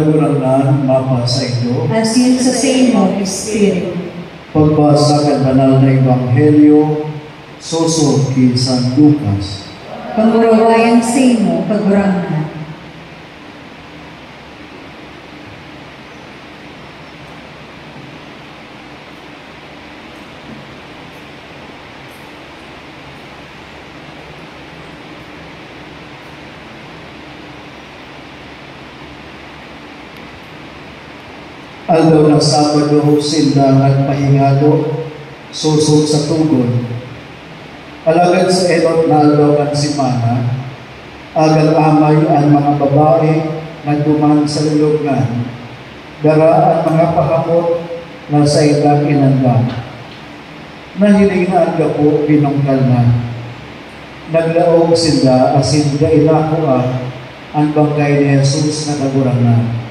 kaguranan mapa sa ito. Asin sa sino, Espiritu. Pagbasa kan banal na Ebanghelyo, susod kay San Lucas. Pangurawayan sino, kaguranan. Aldaw ng Sabado, sila nagpahingalo, susog sa tugon. Alagad sa elot na aldaw ng simana, agal amay ang mga babae na duman sa lulugnan, dara ang mga pahamot na sa ilang inanda. Nahiling na ang gapo pinungkal na. Naglaog sila asin gailakuan ang bangkay ni Jesus na kaguranan.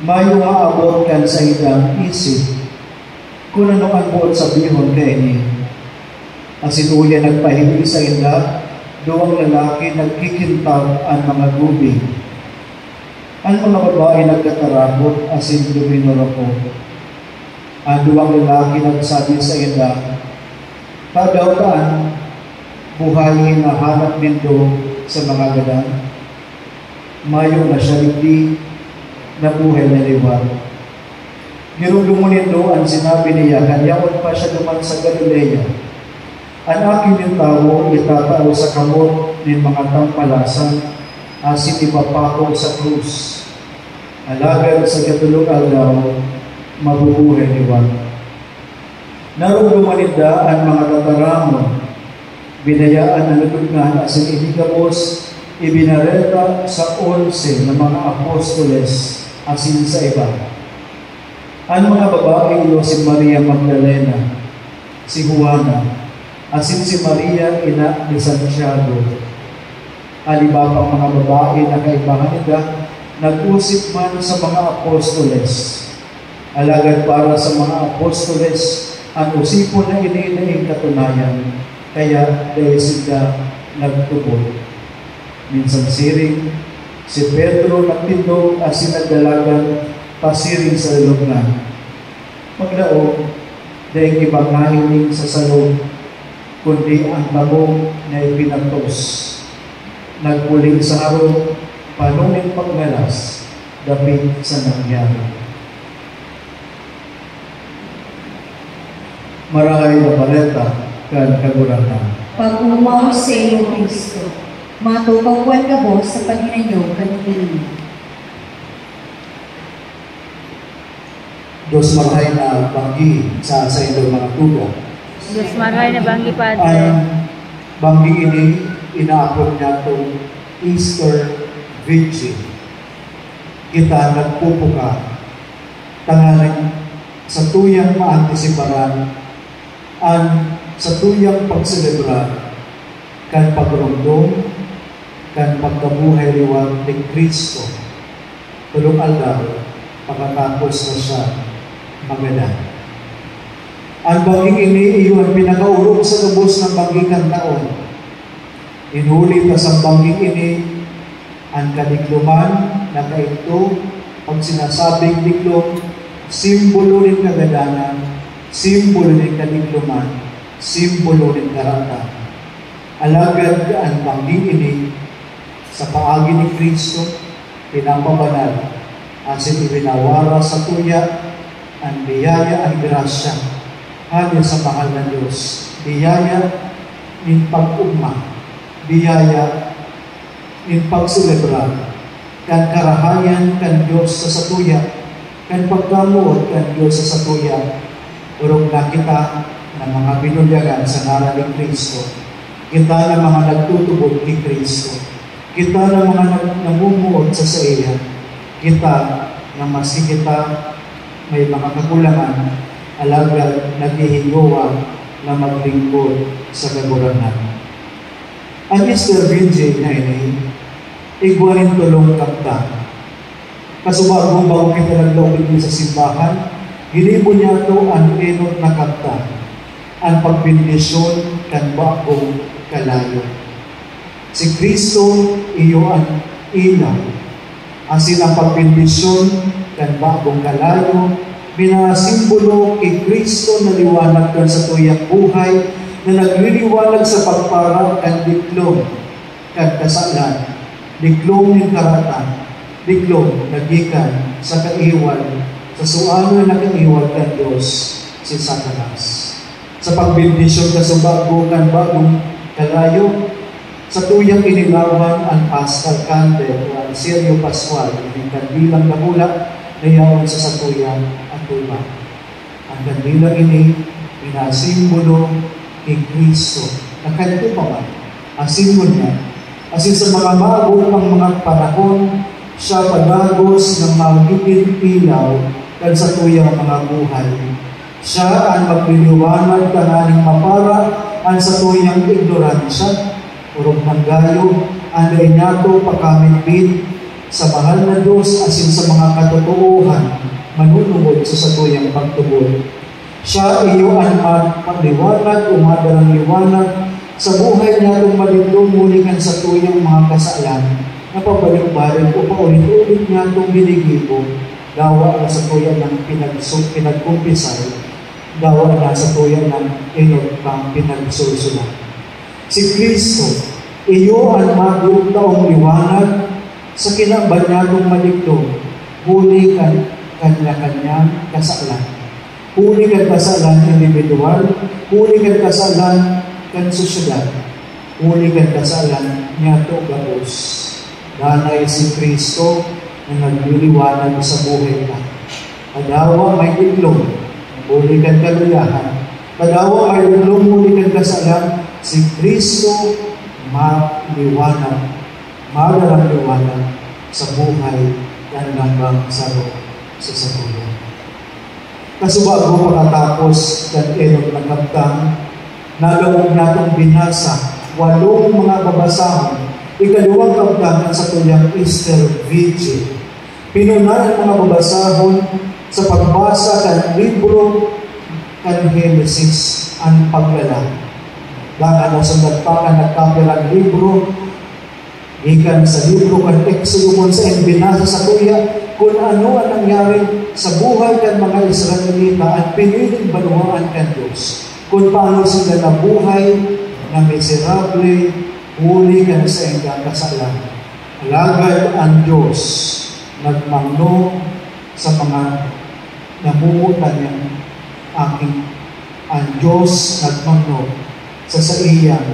Mayo nga abot kan sa ilang isip, kung ano ang buot sabihon kay ni. Asin uya nagpahilig sa ila, duwang lalaki nagkikintab ang mga gubig. Ang mga babae nagkatarabot, asin luminurako. Ang duwang lalaki nagsabi sa ila, padawtaan, buhayin na hanap nindo sa mga gadan. Mayo na siya hindi na buhay na liwat. Nirugumunin doon sinabi niya, kanyaon pa siya duman sa Galilea. Ang aking yung tao, itatao sa kamot ng mga tampalasan, asin ipapako sa krus. Alagad sa katulog alaw, mabubuhay liwat. Narugumunin da ang mga tataramon, binayaan ang lutugnan, asin inigamos, ibinareta sa 11 ng mga apostoles, asin sa iba. Ang mga babae ilo si Maria Magdalena, si Juana, asin si Maria ina ni Santiago. Alibapang mga babae na kaibahan nila, nag-usip man sa mga apostoles. Alagad para sa mga apostoles, ang usipon na iniinaing katunayan, kaya dahil sila nagtubod. Minsan siring, si Pedro nagtindog at sinagdalagan pasiring sa lugnan. Paglaog, dahil ibang nahiling sa salog, kundi ang tabong na ipinatos. Nagpuling sa harong, panungin paggalas, dapit sa nangyari. Marahay na baleta, kan kaguranan. Pag-umaw sa iyo, Kristo, matupagwan ka po sa Panginoon kanilin. Dos marahay na banggi sa ilo mga tuga. Dos marahay na banggi, Padre. Ang banggi ini, inaapod niya itong Easter Vigil. Kita nagpupuka, tangalang sa tuyang maantisiparan, ang sa tuyang pagselebrar, kan pagrumdum, kan pagkabuhay liwat ni Kristo. Tulong aldaw, pagkatapos na siya magadan. Ang banging ini, iyon pinakaurog sa lubos ng banging taon. Inhuli pa sa banging ini, ang kanikluman na kaito, pag sinasabing niklom, simbolo ng kagadanan, simbolo ng kanikluman, simbolo ng karata. Alagad ang banging ini, sa paagi ni Kristo, pinapabanal, asin ibinawara sa tuya, ang biyaya ang grasya, hanggang sa mahal na Diyos. Biyaya ng pag-ugma, biyaya ng pagselebrar, kan karahayan kan Diyos sa satuya, kan pagkamuot kan Diyos sa satuya, urong na kita ng mga binulyagan sa ngalan ni Kristo. Kita ng mga nagtutubog kay Kristo. Kita ng mga namumuot sa iya. Kita na maski kita may mga kakulangan, alagad naghihingawa na maglingkod sa kaguranan. Ang Easter Vigil na ini, igwanin tulong kapta. Kasubagong bago kita naglaupin sa simbahan, hinipo niya ito ang enot na kapta, ang pagbindisyon kan bagong kalayo. Si Kristo iyo ang ilaw, Asin ang pagbendisyon kan bagong kalayo, minasimbolo kay Kristo na liwanag kan sa tuyang buhay, na nagliliwanag sa pagpara kan diklom, kan kasalan, diklom ng karatan, diklom nagikan sa kaiwal, sa suano na kaiwal kan Diyos, si Satanas. Sa pagbendisyon ka sa bagong kalayo, sa tuyang inilawan ang Paschal Candle o ang Sirio Pascual, ang kandilang namula na yaon sa tuyang at tuba. Ang kandilang ini, pinasimbolo kay Kristo. Nakanto pa man, ang simbol niya. Asin sa mga maabot pang mga panahon, siya padagos ng magiging ilaw kan sa tuyang mga buhay. Siya ang magliliwanag kananing mapara ang sa tuyang ignoransya, urong manggayo, ang inyato pagkamitbit sa mahal na Diyos asin sa mga katotohan, manunungod sa tuyang pagtubol. Siya iyo ang magliwanag, umadarang liwanag, sa buhay niya itong malindong mulikan sa tuyang mga kasalan, na pabalik-balik o paulit-ulit niya itong binigibo, dawa na sa tuyang ng pinagkumpisay, dawa na sa tuyang ng inot pang pinagsulsulan. Si Kristo, iyo ang magulong taong liwanag sa kinabanyagong maligdo, huli kanya-kanyang kasalan. Huli kan kasalan individual, huli kan kasalan kan sosyedad, huli kan kasalan niya to gabos. Danay si Kristo na nagliliwanag sa buhay ka. Kadawa may itlog, huli kan kaluyahan. Kadawa may itlog, huli kan kasalan, si Kristo maliwanag, madarang liwanag sa buhay yan hanggang saro sa satuloy. Kasubago pagkatapos kan enong nagkabtang, nalawag natong binasa 8 mga babasahon, ikaduwang kabtangan sa tuyang Easter Vigil. Pinunan ang mga babasahon sa pagbasa kan libro kan Genesis ang paglalang. Dahil sa nagpakan nagkapirang libro, ikan sa libro kan Exodus sa binasa sa tuya, kung ano ang nangyari sa buhay kan mga Israelita at piniling banuhaan kan Diyos. Kung paano sila nabuhay na miserable, huli kan sa inggang kasalan. Alagad ang Diyos nagmangno sa mga namumutan niya aking ang Diyos nagmangno sa iyang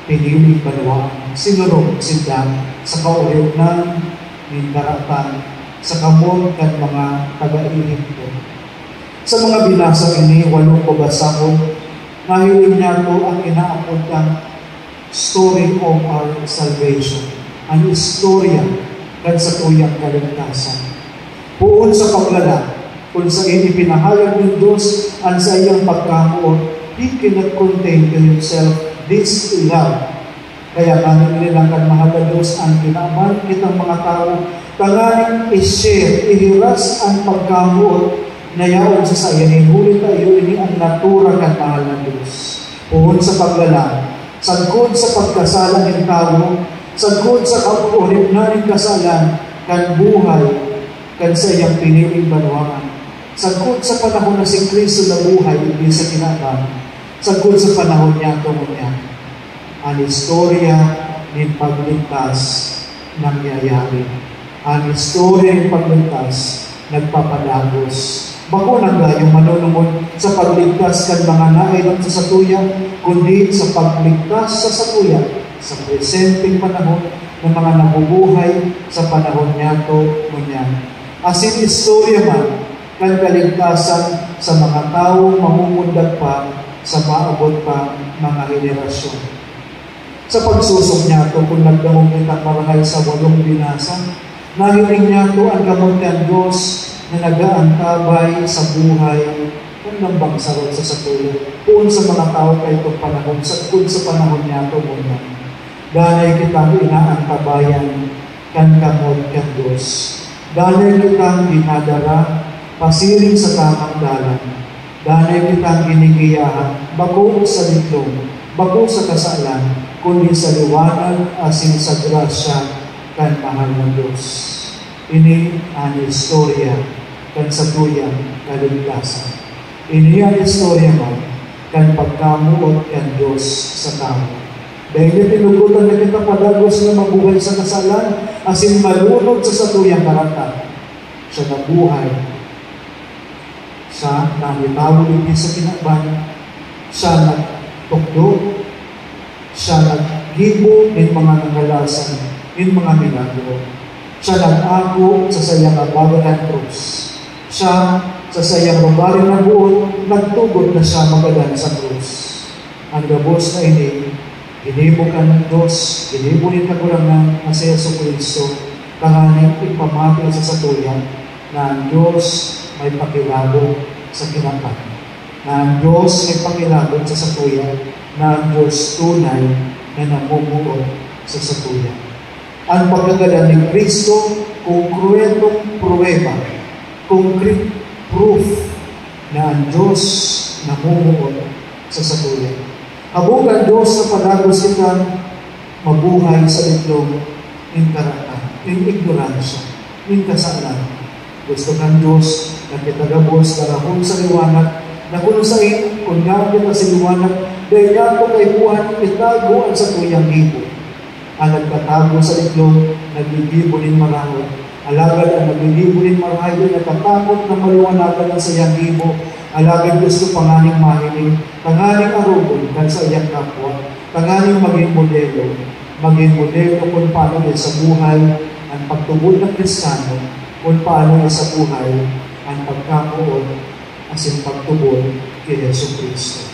piniling banuhaan. Sinurog sila sa kaulit ng mindaratan sa kamon kan mga taga-ihip ko. Sa mga binasa ini, 8 babasahon, nahiling niya to ang inaapod ng story of our salvation. Ang istorya kan sa tuyang kaligtasan. Puon sa paglala, kung sa pinahayag ng Diyos ang sa iyang pagkamuot, He cannot contain to Himself this love. Kaya kanin nilang kan mahal na Diyos ang ginaman kitang mga tao, tanganing i-share, ihiras ang pagkamuot na yaon sa sayanin. Huli tayo ini ang natura kan mahal na Diyos. Puhon sa paglala, sagkod sa pagkasalan ng tao, sagkod sa kapulit na ng kasalan, kan buhay, kan sa iyang piniling banuangan. Sagkod sa panahon na si Kristo na buhay, hindi sa kinabang. Sagkod sa panahon niya, tungo niya. Ang istorya ng pagligtas nangyayari. Ang istorya ng pagligtas nagpapadagos. Bako naglayong manunungod sa pagligtas kan mga nailot sa satuya, kundi sa pagligtas sa satuya sa presenteng panahon ng mga nabubuhay sa panahon niya to ngunyan. Asin istorya man kan kaligtasan sa mga taong mamumundag pa sa maabot pa mga henerasyon. Sa pagsusok niya to, kung nagdamong kita marahal sa 8 binasa, nahiling niya to ang gamot ng Diyos na nag-aantabay sa buhay kung nambang sarot sa satulog. Kung sa mga tao kayo itong panahon, kung sa panahon niya to muna. Ganay kitang inaantabayan kan kamot kan Diyos. Ganay kitang dinadara pasiring sa tamang dalan. Ganay kitang ginigiyahan, bako sa litlong, bako sa kasalan, kundi sa liwanag asin sa grasya kan mahal ng Diyos. Ini ang istorya kan sa tuyang kaligtasan. Ini ang istorya mo kan pagkamuot kan Diyos sa tao. Dahil tinugutan na kita padagos na mabuhay sa kasalan, asin malunod sa tuyang karatan. Siya nabuhay sa nangitawag din sa kinakban, siya nagtukdo, siya naghibo ng mga nangalasan, ng mga milagro. Siya nag-ako sa sayang abagan krus. Siya sa sayang babaring na buon, nagtugod na siya magalan sa krus. Ang gabos na ini, ginibo ka ng Diyos, ginibo ni kagurangan na si Yesu Cristo, tanganing ipamati sa satuyan na ang Diyos may pakilabot sa kinakpan. Na ang Diyos may pakilabot sa satuyan, na ang Diyos tunay na namumuot sa satuyan. Ang pagkagalan ni Kristo, konkretong pruweba, concrete proof na ang Diyos namumuot sa satuyan. Habang ang Diyos na padagos kita mabuhay sa itlog ng karatan, ng ignoransya, ng kasalan. Gusto kang Diyos na kitagabos karahon sa liwanag, na kung sa'in, kung nga kita sa liwanag, dahil nga po kay buwan, itago ang sa tuyang hibo. Ang nagkatago sa itlog, naglilibo ng marahon. Alagad ang naglilibo ng marahon, natatakot na maliwanagan ang sayang hibo. Alagad gusto panganing mahiling, tanganing arugon kan sa iyang kapwa, tanganing maging modelo kung paano din sa buhay ang pagtubod ng Kristiyano, kung paano din sa buhay ang pagkakuon asin pagtubod kay Yesu Cristo.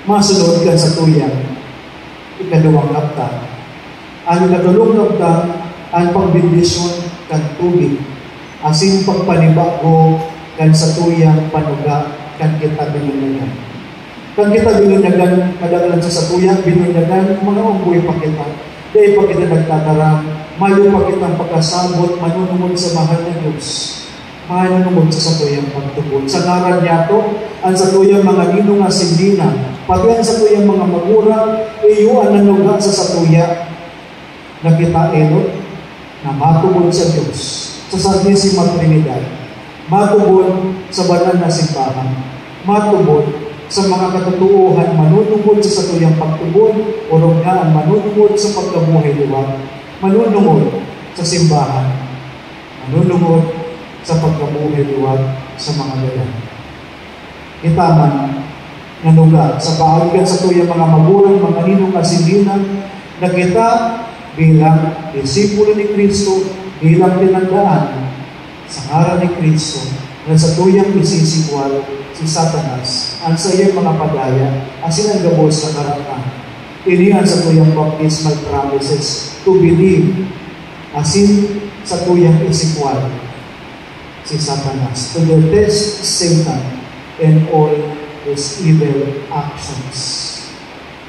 Masunod ka sa tuyang ikadawang kapta. Ang ikadulong kapta ang pagbibisyon kan tubig asin pagpanibago kan sa tuyang panuga kan kita binunyagan. Kan kita binunyagan, kadagalan sa tuyang binunyagan, mga unggoy pa kita. Dahil pa kita nagtatarang, mayo pa kitang pagkasabot, manunungod sa mahal na Diyos. Manunungod sa tuyang pagtubod. Sa ngaran niya to, ang sa tuyang mga ninong asindina, pati ang sa tuyang mga magurang, iyo ang nanuga sa satuya na kita elot, na matubod sa Diyos, sa Santísima Trinidad. Matubod sa banal na simbahan, matubod sa mga katotohan, manunungod sa satuyang pagtubod, urong nga ang manunungod sa pagkabuhay luwag, manunungod sa simbahan, manunungod sa pagkabuhay luwag sa mga gayan. Itaman, nanuga sa paagigan sa tuyang mga magulang, mga ninong asindinan, na kita bilang disipulo ni Kristo, bilang tinandaan sa ngaran ni Kristo, na sa tuyang isisikwal si Satanas, ang sa iyang mga padaya, asin ang gabos sa karatan. Inihan sa tuyang baptismal promises to believe, asin sa tuyang isikwal si Satanas, to detest Satan and all his evil actions.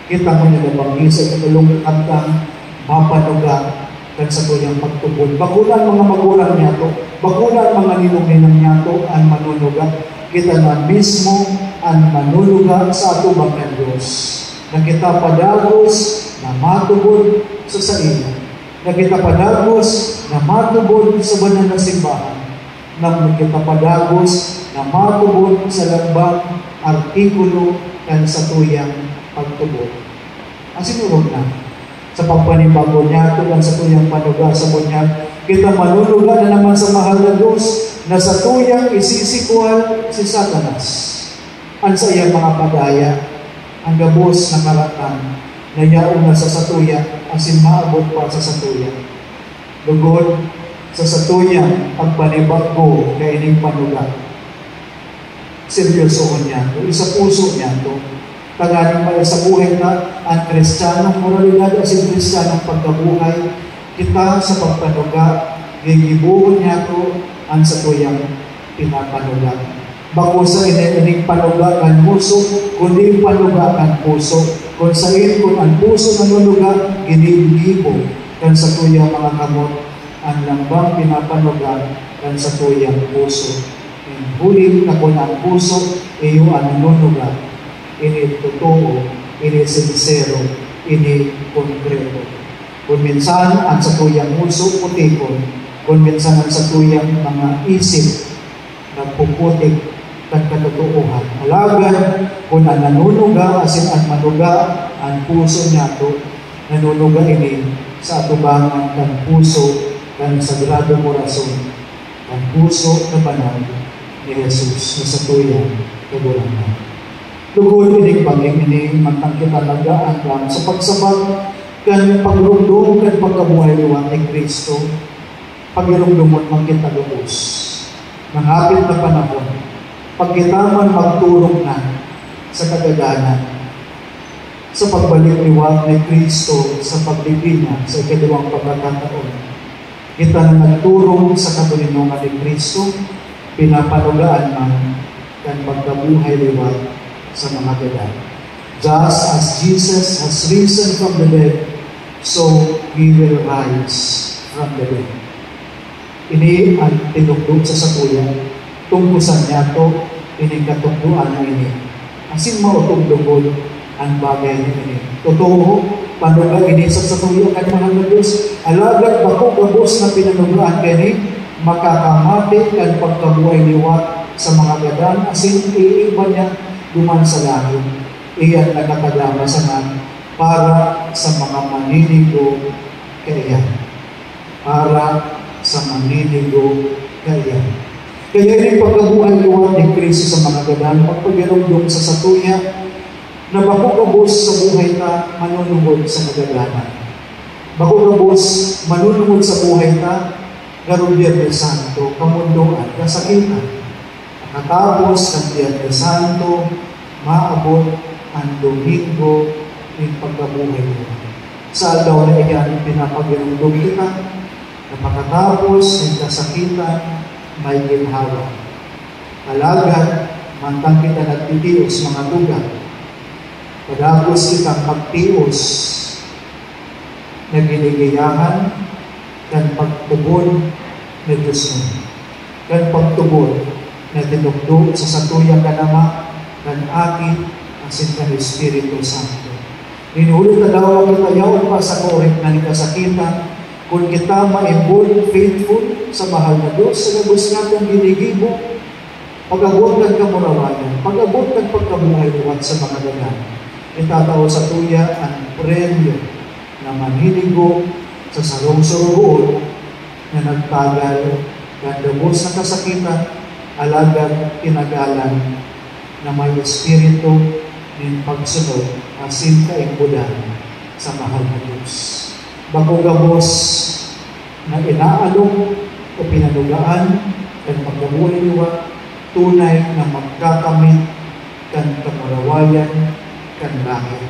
Kita mo niya na bangi sa katulong kantang mapanuga kan sa tuyang pagtubod. Bakulan mga magulang niya to, bakulan mga ninong-ninang niya to, ang manunuga. Kita na mismo ang manunuga sa atubang ng Diyos. Na kita padagos na matubod sa saina. Na kita padagos na matubod sa banal na simbahan. Na kita padagos na matubod sa lambang artikulo kan sa tuyang pagtubod. Ang sinurog na sa pagpanibago niya, tulang sa tuyang panuga sa bunyag, kita manunuga na naman sa mahal na Diyos, na sa tuyang isisikwal si Satanas. Ang sa iyang mga padaya, ang gabos na karatan, na yaong na sa satuya, asin maabot pa sa satuya. Lugod, sa satuyang pagpanibago kay ining panuga. Seryosoon niya to, isa puso niya to. Tagaling pala sa buhay na ang Kristiyanong moralidad at si Kristiyanong pagkabuhay, kita sa pagpanuga, gigibuhon niya to ang sa tuyang pinapanuga. Bako sa iniinig panuga kan puso, kundi panuga kan puso. Kung sa kung ang puso nanunuga, ginigibo kan sa tuyang mga kamot, ang lambang pinapanuga kan sa tuyang puso. Huling na kung ang puso, iyo ang nanunuga. Ini totoo, ini sincero, ini konkreto. Kung minsan, ang sa tuyang puso, putikon, kung minsan ang sa tuyang mga isip nagpuputik kan katotohan. Alagad kung ang nanunuga asin ang manuga ang puso niya to, nanunuga ini sa atubangan kan puso kan sagrado korason, kan puso na banal ni Jesus na sa tuyang kagulangan. Lugod ining paging ini mantang kita nagaan lang sa pagsabag kan pagrumdum kan pagkabuhay luwang ni Kristo, pagirumdumon man kita lubos. Nangapit na panahon, pag kita man magturong na sa kagadanan, sa pagbalik liwat ni Kristo sa paglibing niya sa ikadawang pagkakataon, kita na nagturong sa katulinungan ni Kristo, pinapanugaan man kan pagkabuhay liwat sa mga gadan. Just as Jesus has risen from the dead, so He will rise from the dead. Ini ang tinugdog sa sakuya, tungkusan niya to, ini katugduan na ini. Asin mautugdugod ang bagay na ini. Totoo, panuga ini sa sakuya kan mga Diyos, alagad bako gabos na pinanugaan kini, makakamati kan pagkabuhay liwat sa mga gadan, asin iiba niya duman sa langit. Iyan nakakadama sa man para sa mga maninigo kaya. Para sa maninigo kaya. Kaya rin pagkabuhay liwat ni Kristo sa mga gadan, pagpagirumdum sa satuya, na bakukabos sa buhay na manunungod sa nagaganan. Bakukabos manunungod sa buhay na garong Biyernes Santo, kamundoan, kasakitan. Nakatapos ng Biyernes Santo, maabot ang Domingo ng pagkabuhay mo. Sa alaw na iyan, pinapagirumdum kita, na pagkatapos ng kasakitan, may ginhawa. Alagad, mantang kita nagtitios mga tugang, padagos kitang pagtios na ginigiyahan kan pagtubon na Diyos mo. Kan pagtubon na tinugdo sa satuya kanama kan akin asin kan Espiritu Santo. Ninulit na daw ang kitayaw pa sa korek na nikasakitan kung kita maibon faithful sa mahal na Diyos sa gabos natong ginigibo, pag-abot ng kamurawayan, pag-abot ng pagkabuhay luwat sa mga ganan. Itataw sa tuya ang premyo na manhiligo sa sarong-surugoon na nagtagal ng gabos na kasakitan, alagad tinagalan na may espiritu ng pagsunod asin kaimbudan sa mahal na Diyos. Bako gabos na inaalong o pinanugaan kan pagkabuhay liwat, tunay na magkakamit kan kamarawayan kan langit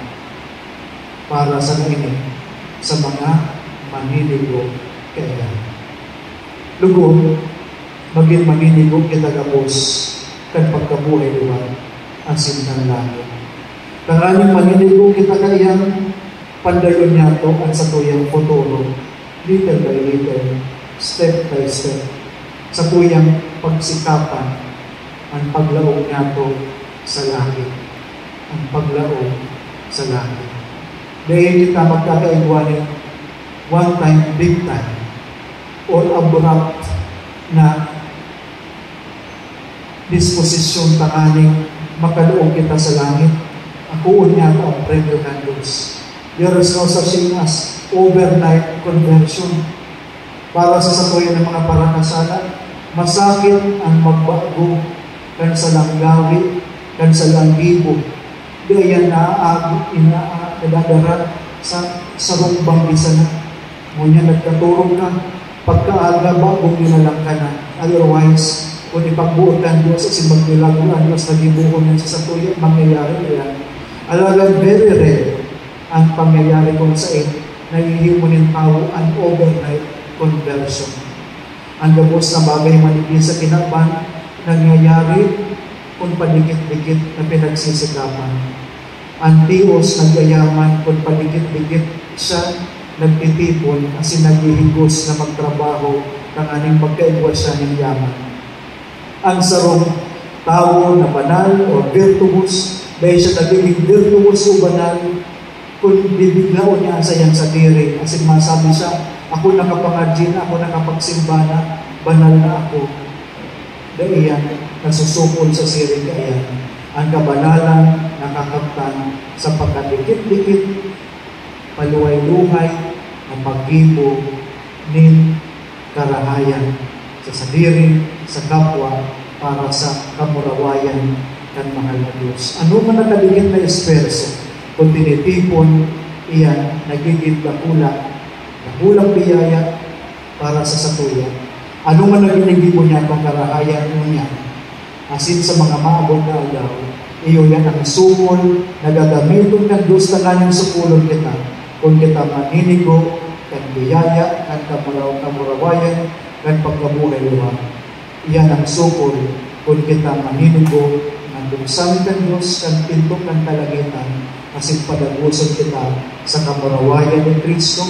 para sa nainip sa mga maniligo kaya. Lugod, maging maniligo kita gabos kan pagkabuhay liwat asin kan langit. Karaming maniligo kita kayang pandayon niya to at sa tuyang futuro, little by little, step by step, sa tuyang pagsikapan, ang paglaog niya to sa langit. Ang paglaog sa langit. Dahil kita magkakaigwanin, one time, big time, or abrupt na disposisyon tanganing makaluog kita sa langit. Akuon niya to ang premyo ng Diyos. There is no such thing as overnight conversion. Para sa satuyan ng mga paranasalan, masakit ang magbago kan sa langgawi, kan sa langgibo. Gaya nadadara sa sarumbang isa na. Ngunyan nagkaturong ka, pagkaaga bagong yun lang ka na. Otherwise, kung ipagbuot ng Diyos at simagnilago ang Diyos, nagibuhon yan sa satuyan, mangyayari yan. Alagang very rare ang pangyayari kung saan nahihimunin tao ang overnight conversion. Ang gabos na bagay manigil sa kinaban, nangyayari kung padikit-dikit na pinagsisikapan. Ang Diyos nagyayaman kung padikit-dikit siya nagtitipon kasi naghihigos na magtrabaho ng aning magkaigwa siya ng yaman. Ang sarong tao na banal o virtuous, dahil siya nagiging virtuous o banal, kung bibiglaon niya sa iyang sadiri, kasi masabi siya, Ako nakapangadji na, ako nakapagsimba na, banal na ako. Daiyan, nasusukol sa siring kaya, ang kabanalan nakakaptan sa pagkadikit-dikit, paluway-luhay, ang paggibo, nin karahayan sa sadiri, sa kapwa, para sa kamurawayan ng mahal na Diyos. Ano man nakaligid na esperso, kung tinitipon, iyan, nagiging nakulang biyaya para sa satuya. Ano man naginigibo niya ang karahayan niya, asin sa mga maabot na agaw, iyo yan ang sumol, nagagamiton ng Diyos na kanyang sukulon kita, kung kita maninigo, kan biyaya, kan kamurawayan, kan pagkabuhay luha. Iyan ang sukol, kung kita maninigo, ng dugsan kan Diyos, kan pinto kan kalagitan, asin padaguson kita sa kamurawayan ni Kristo,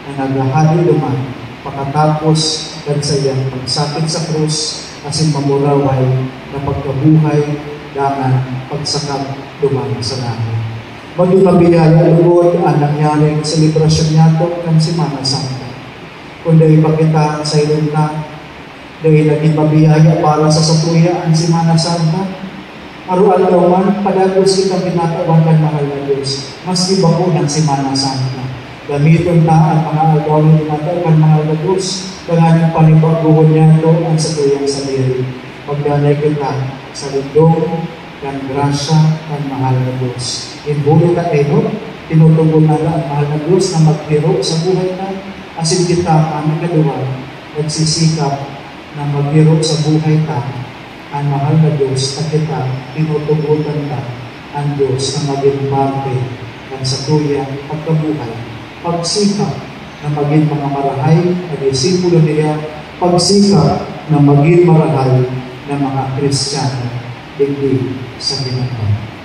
na naghahali duman, pakatapos kan sa iyang pagsakit sa krus, asin mamuraway na pagkabuhay, dangan pagsakap duman sa langit. Maging mabiyaya lugod ang nangyaring selebrasyon niya ito ng Semana Santa. Kung dahil pakita sa ilong na, dahil naging mabiyaya para sa satuya ang Semana Santa, araw-araw man, padagos kitang pinatawan ng mahal na Diyos, mas iba po ng Semana Santa. Gamiton na ang mga agaw ng pinatawan ng mahal na Diyos, kanganing panibaguhon niya ito ang satuyang saliri. Magdanay kita sa lindong ng grasya ng mahal na Diyos. Inbulo ka eno, tinutugon na ang mahal na Diyos na magbiro sa buhay na, asin kita ang nagaluwa, nagsisikap na magbiro sa buhay ta, ang mahal na Diyos at kita, tinutugutan ka ang Diyos na maging parte ng satuyang pagkabuhay. Pagsikap na maging mga marahay na disipulo niya, pagsikap na maging marahay ng mga Kristiyano, digdig sa ginagawa.